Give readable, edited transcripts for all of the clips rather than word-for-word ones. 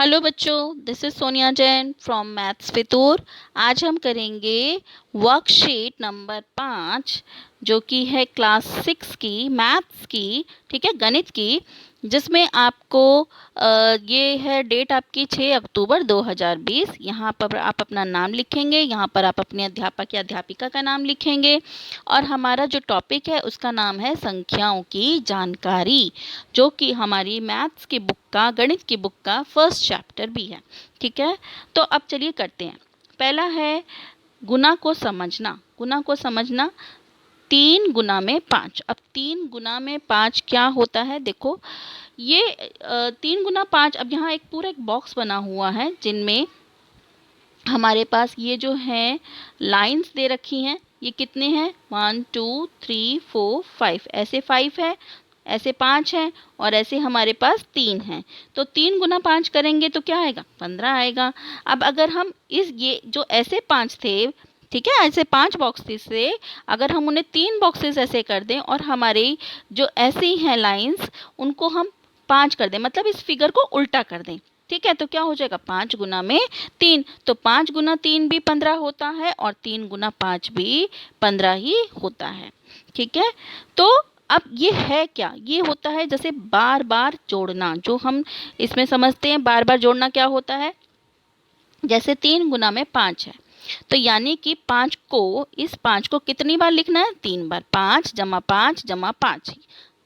Hello बच्चों, this is Sonia Jain from maths Fitoor. आज हम करेंगे वर्कशीट नंबर 5 जो कि है क्लास 6 की मैथ्स की, ठीक है, गणित की, जिसमें आपको ये है डेट आपकी 6 अक्टूबर 2020। यहाँ पर आप अपना नाम लिखेंगे, यहाँ पर आप अपने अध्यापक या अध्यापिका का नाम लिखेंगे और हमारा जो टॉपिक है उसका नाम है संख्याओं की जानकारी, जो कि हमारी मैथ्स की बुक का, गणित की बुक का फर्स्ट चैप्टर भी है। ठीक है, तो अब चलिए करते हैं। पहला है गुना को समझना। गुना को समझना, 3 गुना में 5। अब 3 गुना में 5 क्या होता है, देखो ये 3 गुना 5। अब यहाँ एक पूरा एक बॉक्स बना हुआ है जिनमें हमारे पास ये जो है लाइंस दे रखी हैं। ये कितने हैं, 1 2 3 4 5, ऐसे 5 है, ऐसे 5 है और ऐसे हमारे पास 3 हैं। तो 3 गुना 5 करेंगे तो क्या आएगा, 15 आएगा। अब अगर हम ये जो ऐसे 5 थे, ठीक है, ऐसे 5 बॉक्सेस से अगर हम उन्हें 3 बॉक्सेस ऐसे कर दें और हमारे जो ऐसी हैं लाइंस उनको हम 5 कर दें, मतलब इस फिगर को उल्टा कर दें, ठीक है, तो क्या हो जाएगा, 5 गुना में 3। तो 5 गुना 3 भी 15 होता है और 3 गुना 5 भी 15 ही होता है। ठीक है, तो अब ये है क्या, ये होता है जैसे बार बार जोड़ना, जो हम इसमें समझते हैं। बार बार जोड़ना क्या होता है, जैसे 3 गुना में 5 है, तो यानी कि 5 को, इस 5 को कितनी बार लिखना है, 3 बार। 5 जमा 5 जमा 5,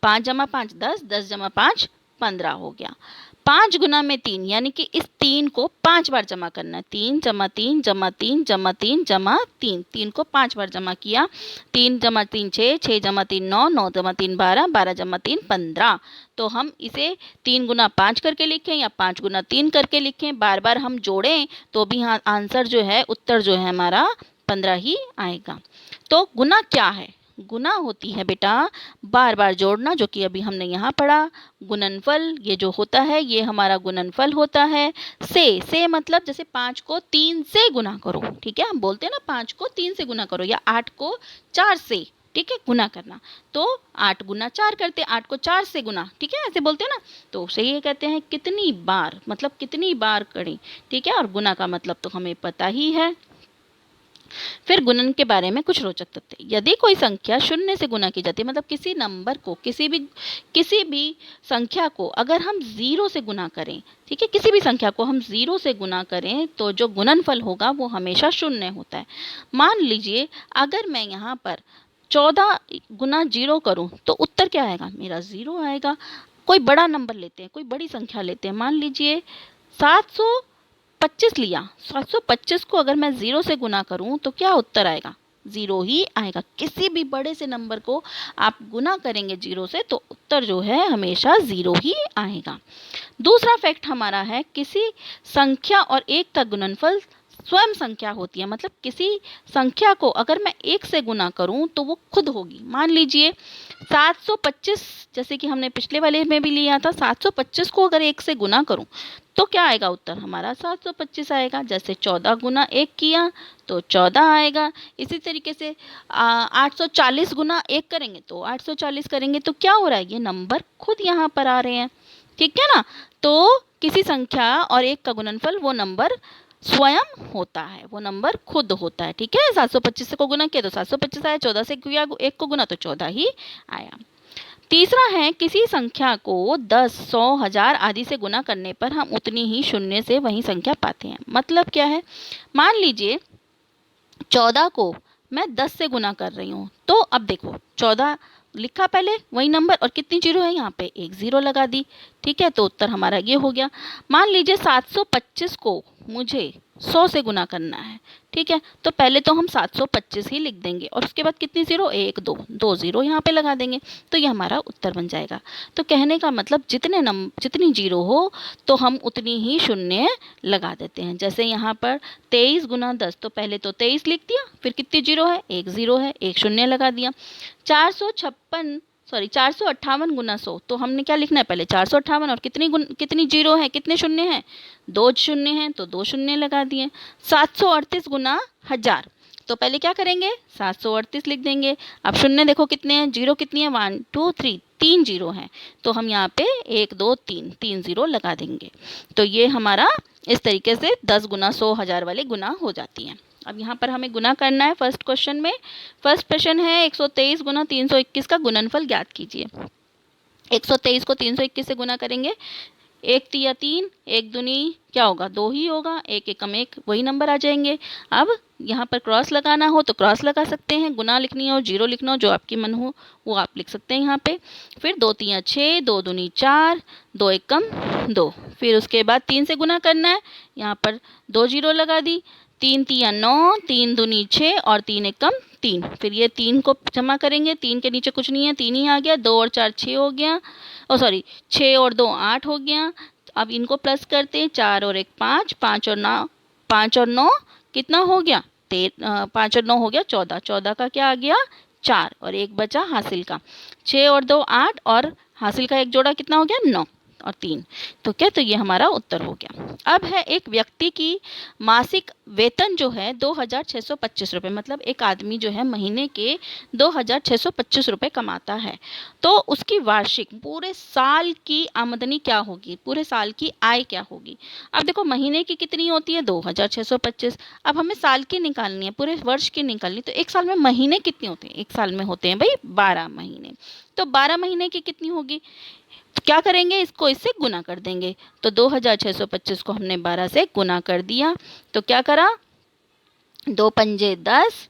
5 जमा 5 10, 10 जमा 5 15 हो गया। 5 गुना में 3, यानी कि इस 3 को 5 बार जमा करना है। 3 जमा 3 जमा 3 जमा 3 जमा 3, 3 को 5 बार जमा किया। 3 जमा 3 6, 6 जमा 3 9, 9 जमा 3 12, 12 जमा 3 15। तो हम इसे 3 गुना 5 करके लिखें या 5 गुना 3 करके लिखें, बार बार हम जोड़ें तो भी हाँ आंसर जो है, उत्तर जो है हमारा 15 ही आएगा। तो गुना क्या है, गुना होती है बेटा बार बार जोड़ना, जो कि अभी हमने यहाँ पढ़ा। गुणनफल ये जो होता है ये हमारा गुणनफल होता है। से मतलब जैसे 5 को 3 से गुना करो, ठीक है, हम बोलते हैं ना 5 को 3 से गुना करो, या 8 को 4 से, ठीक है, गुना करना। तो 8 गुना 4 करते, 8 को 4 से गुना, ठीक है, ऐसे बोलते हैं ना। तो उसे ये कहते हैं कितनी बार, मतलब कितनी बार करें, ठीक है। और गुना का मतलब तो हमें पता ही है। फिर गुणन के बारे में कुछ रोचक तथ्य। यदि कोई संख्या शून्य से गुना की जाती है, मतलब किसी नंबर को, किसी भी संख्या को अगर हम 0 से गुना करें, ठीक है, किसी भी संख्या को हम 0 से गुना करें तो जो गुणनफल होगा वो हमेशा शून्य होता है। मान लीजिए अगर मैं यहाँ पर 14 गुना 0 करूँ तो उत्तर क्या आएगा, मेरा 0 आएगा। कोई बड़ा नंबर लेते हैं, कोई बड़ी संख्या लेते हैं, मान लीजिए 725 लिया। 725 को अगर मैं 0 से गुना करूं तो क्या उत्तर आएगा, 0 ही आएगा। किसी भी बड़े से नंबर को आप गुना करेंगे 0 से तो उत्तर जो है हमेशा 0 ही आएगा। दूसरा फैक्ट हमारा है, किसी संख्या और 1 का गुणनफल स्वयं संख्या होती है, मतलब किसी संख्या को अगर मैं 1 से गुना करूं तो वो खुद होगी। मान लीजिए 725, जैसे कि हमने पिछले वाले में भी लिया था, 725 को अगर 1 से गुना करूं तो क्या आएगा, उत्तर हमारा 725 आएगा। जैसे 14 गुना 1 किया तो 14 आएगा। इसी तरीके से 840 गुना 1 करेंगे तो 840 करेंगे तो क्या हो रहा है, ये नंबर खुद यहाँ पर आ रहे हैं, ठीक है ना। तो किसी संख्या और 1 का गुणनफल वो नंबर स्वयं होता है, वो नंबर खुद होता है, ठीक है। 725 को गुना किया तो 725 आया, 14 से किया 1 को गुना तो 14 ही आया। तीसरा है, किसी संख्या को 10, 100, 1000 आदि से गुना करने पर हम उतनी ही शून्य से वही संख्या पाते हैं। मतलब क्या है, मान लीजिए 14 को मैं 10 से गुना कर रही हूँ, तो अब देखो 14 लिखा पहले वही नंबर और कितनी जीरो है, यहाँ पे एक जीरो लगा दी, ठीक है, तो उत्तर हमारा ये हो गया। मान लीजिए 725 को मुझे 100 से गुना करना है, ठीक है, तो पहले तो हम 725 ही लिख देंगे और उसके बाद कितनी जीरो, 1 2, 2 जीरो यहाँ पे लगा देंगे, तो ये हमारा उत्तर बन जाएगा। तो कहने का मतलब जितनी जीरो हो तो हम उतनी ही शून्य लगा देते हैं। जैसे यहाँ पर 23 गुना 10, तो पहले तो 23 लिख दिया, फिर कितनी जीरो है, एक जीरो है, एक शून्य लगा दिया। 458 गुना 100, तो हमने क्या लिखना है, पहले 458 और कितनी जीरो है, कितने शून्य हैं, 2 शून्य हैं, तो 2 शून्य लगा दिए। 738 गुना 1000, तो पहले क्या करेंगे, 738 लिख देंगे। अब शून्य देखो कितने हैं, जीरो कितनी है, 1 2 3, 3 जीरो हैं, तो हम यहाँ पे 1 2 3 3 जीरो लगा देंगे। तो ये हमारा इस तरीके से 10 गुना 100 1000 वाले गुना हो जाती हैं। अब यहाँ पर हमें गुना करना है फर्स्ट क्वेश्चन में। फर्स्ट प्रश्न है 123 गुना 321 का गुणनफल ज्ञात कीजिए। 123 को 321 से गुना करेंगे, 1 तिया 3, 1 दूनी क्या होगा 2 ही होगा, 1 एकम 1 वही नंबर आ जाएंगे। अब यहाँ पर क्रॉस लगाना हो तो क्रॉस लगा सकते हैं, गुना लिखनी हो जीरो लिखना हो जो आपकी मन हो वो आप लिख सकते हैं यहाँ पे। फिर 2 तिया 6, 2 दूनी 4, 2 एकम 2। फिर उसके बाद 3 से गुना करना है, यहाँ पर 2 जीरो लगा दी। 3 तिया 9, 3 दूनी 6 और 3 एकम 3। फिर ये 3 को जमा करेंगे, 3 के नीचे कुछ नहीं है, 3 ही आ गया। 2 और 4 6 हो गया, ओ सॉरी 6 और 2 8 हो गया। अब इनको प्लस करते हैं, 4 और 1 5, 5 और 9 कितना हो गया 5 और 9 हो गया 14, 14 का क्या आ गया 4 और 1 बचा हासिल का। 6 और 2 8 और हासिल का एक जोड़ा कितना हो गया 9 और 3। तो क्या, तो ये हमारा उत्तर हो गया। अब है एक व्यक्ति की मासिक वेतन जो है 2625 रुपये, मतलब एक आदमी जो है महीने के 2625 रुपये कमाता है, तो उसकी वार्षिक पूरे साल की आमदनी क्या होगी, पूरे साल की आय क्या होगी। अब देखो महीने की कितनी होती है 2625, अब हमें साल की निकालनी है, पूरे वर्ष की निकालनी। तो एक साल में महीने कितने होते हैं, एक साल में होते हैं भाई 12 महीने, तो 12 महीने की कितनी होगी। तो क्या करेंगे, इसको इससे गुना कर देंगे। तो 2625 को हमने 12 से गुना कर दिया, तो क्या करा 2 पंजे 10,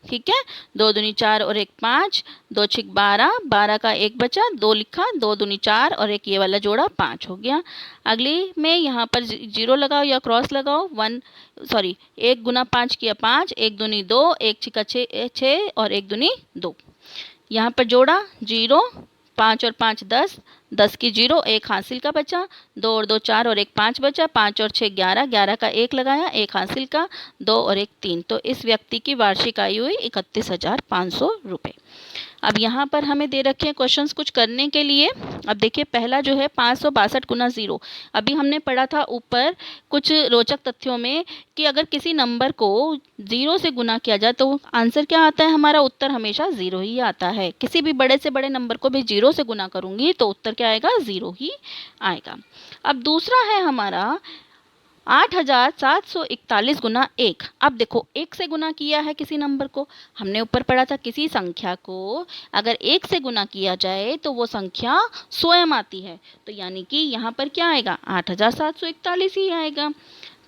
ठीक है, 2 दूनी 4 और 1 5, 2 छिक 12, 12 का 1 बचा, 2 लिखा, 2 दूनी 4 और एक ये वाला जोड़ा 5 हो गया। अगली में यहाँ पर जीरो लगाओ या क्रॉस लगाओ, 1 गुना 5 किया 5, 1 दूनी 2, 1 छिका 6 और 1 दूनी 2। यहाँ पर जोड़ा जीरो, 5 और 5 10, 10 की जीरो, 1 हासिल का बचा, 2 और 2 4 और 1 5 बचा, 5 और 6 11, 11 का 1 लगाया, 1 हासिल का, 2 और 1 3। तो इस व्यक्ति की वार्षिक आयु हुई 31,500 रुपये। अब यहाँ पर हमें दे रखे हैं क्वेश्चंस कुछ करने के लिए। अब देखिए पहला जो है 562 गुना 0। अभी हमने पढ़ा था ऊपर कुछ रोचक तथ्यों में कि अगर किसी नंबर को 0 से गुना किया जाए तो आंसर क्या आता है, हमारा उत्तर हमेशा 0 ही आता है। किसी भी बड़े से बड़े नंबर को भी 0 से गुना करूँगी तो उत्तर क्या आएगा 0 ही आएगा। अब दूसरा है हमारा 8741 गुना 1। अब देखो 1 से गुना किया है किसी नंबर को, हमने ऊपर पढ़ा था किसी संख्या को अगर 1 से गुना किया जाए तो वो संख्या स्वयं आती है, तो यानी कि यहाँ पर क्या आएगा 8741 ही आएगा।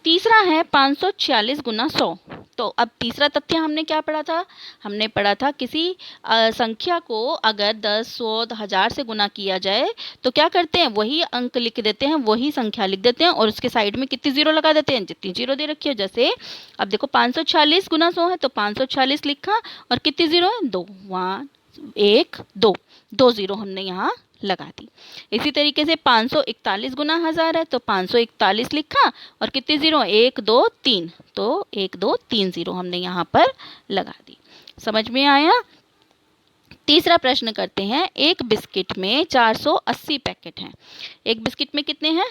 तीसरा है 546 गुना 100। तो अब तीसरा तथ्य हमने क्या पढ़ा था, हमने पढ़ा था किसी संख्या को अगर 10 100 1000 से गुना किया जाए तो क्या करते हैं, वही अंक लिख देते हैं, वही संख्या लिख देते हैं और उसके साइड में कितनी जीरो लगा देते हैं, जितनी जीरो दे रखी है। जैसे अब देखो 546 गुना 100 है तो 546 लिखा और कितनी जीरो है 2, 1 2, 2 जीरो हमने यहाँ लगा दी। इसी तरीके से 541 गुना 1000 है तो 541 लिखा और कितनी जीरो 1 2 3, तो 1 2 3 जीरो हमने यहाँ पर लगा दी। समझ में आया। तीसरा प्रश्न करते हैं, एक बिस्किट में 480 पैकेट हैं। एक बिस्किट में कितने हैं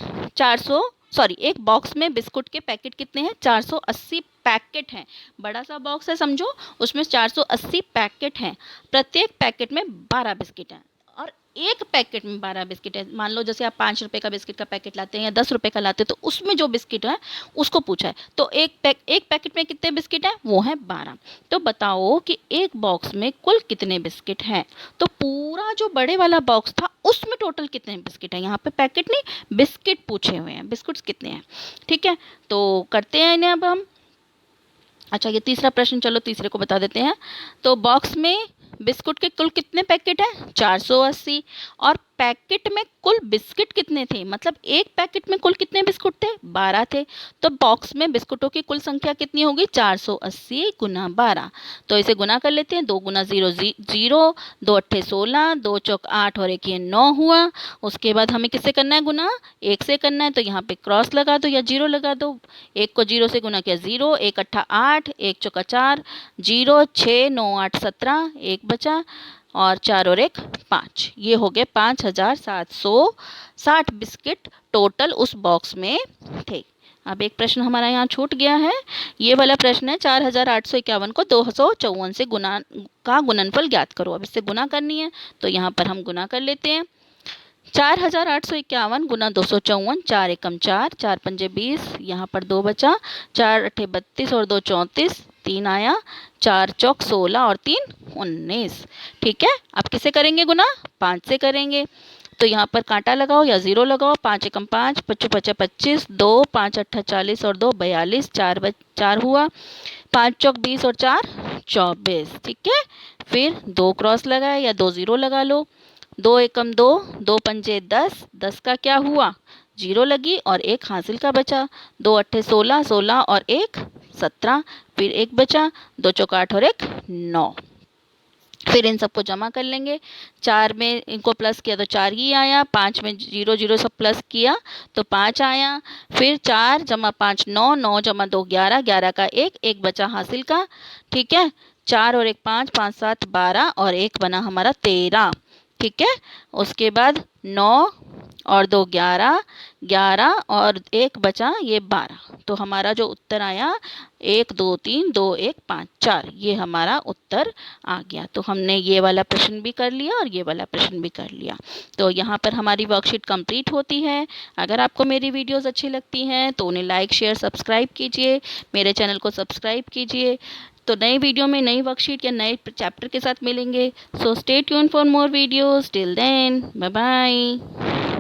एक बॉक्स में बिस्कुट के पैकेट कितने हैं 480 पैकेट हैं। बड़ा सा बॉक्स है समझो, उसमें 480 पैकेट हैं। प्रत्येक पैकेट में 12 बिस्किट हैं और एक पैकेट में 12 बिस्किट है। मान लो जैसे आप 5 रुपए का बिस्किट का पैकेट लाते हैं या 10 रुपए का लाते हैं तो उसमें जो बिस्किट है उसको पूछा है। तो एक पैकेट में कितने बिस्किट हैं, वो है 12। तो बताओ कि एक बॉक्स में कुल कितने बिस्किट हैं। तो पूरा जो बड़े वाला बॉक्स था उसमें टोटल कितने बिस्किट हैं, यहाँ पे पैकेट नहीं बिस्किट पूछे हुए हैं, बिस्कुट्स कितने हैं। ठीक है, तो करते हैं इन्हें अब हम। अच्छा ये तीसरा प्रश्न, चलो तीसरे को बता देते हैं। तो बॉक्स में बिस्कुट के कुल कितने पैकेट हैं 480 और पैकेट में कुल बिस्किट कितने थे, मतलब एक पैकेट में कुल कितने बिस्कुट थे 12 थे। तो बॉक्स में बिस्कुटों की कुल संख्या कितनी होगी 480 गुना 12। तो इसे गुना कर लेते हैं, 2 गुना 0 0, 2 अट्ठे 16, 2 चौक 8 और एक ये 9 हुआ। उसके बाद हमें किससे करना है गुना, 1 से करना है, तो यहाँ पे क्रॉस लगा दो या 0 लगा दो। 1 को 0 से गुना किया 0, 1 अट्ठा 8, 1 चौका 4, 0 6 9 8 17, 1 बचा और 4 और 1 5। ये हो गए 5760 बिस्किट टोटल उस बॉक्स में थे। अब एक प्रश्न हमारा यहाँ छूट गया है। ये वाला प्रश्न है 4851 को 254 से गुणनफल ज्ञात करो। अब इससे गुना करनी है तो यहाँ पर हम गुना कर लेते हैं। 4851 गुना 254, 4 एकम 4, 4 पंजे 20, यहाँ पर 2 बचा, 4 अठे 32 और 2 34, 3 आया, 4 चौक 16 और 3 19। ठीक है, अब किसे करेंगे गुना? 5 से करेंगे। तो यहाँ पर कांटा लगाओ या 0 लगाओ। 5 एकम 5, 5 पचे 25, 2 5 अट्ठा 40 और 2 42, 4 हुआ, 5 चौक 20 और 4 24। ठीक है, फिर 2 क्रॉस लगाए या 2 0 लगा लो। 2 एकम 2, 2 पंजे 10, 10 का क्या हुआ? 0 लगी और 1 हासिल का बचा। 2 अट्ठे 16, 16 और 1 17, फिर 1 बचा, 2 चौक 8 और 1 9। फिर इन सबको जमा कर लेंगे। 4 में इनको प्लस किया तो 4 ही आया, 5 में 0 0 सब प्लस किया तो 5 आया। फिर 4 जमा 5 9, 9 जमा 2 11, 11 का 1 बचा हासिल का। ठीक है, 4 और 1 5, 5 7 12 और 1 बना हमारा 13। ठीक है, उसके बाद 9 और 2 11, 11 और 1 बचा ये 12। तो हमारा जो उत्तर आया 1 2 3 2 1 5 4, ये हमारा उत्तर आ गया। तो हमने ये वाला प्रश्न भी कर लिया और ये वाला प्रश्न भी कर लिया। तो यहाँ पर हमारी वर्कशीट कंप्लीट होती है। अगर आपको मेरी वीडियोस अच्छी लगती हैं तो उन्हें लाइक शेयर सब्सक्राइब कीजिए, मेरे चैनल को सब्सक्राइब कीजिए। तो नई वीडियो में नई वर्कशीट या नए चैप्टर के साथ मिलेंगे। So stay tuned for more videos. Till then, bye bye.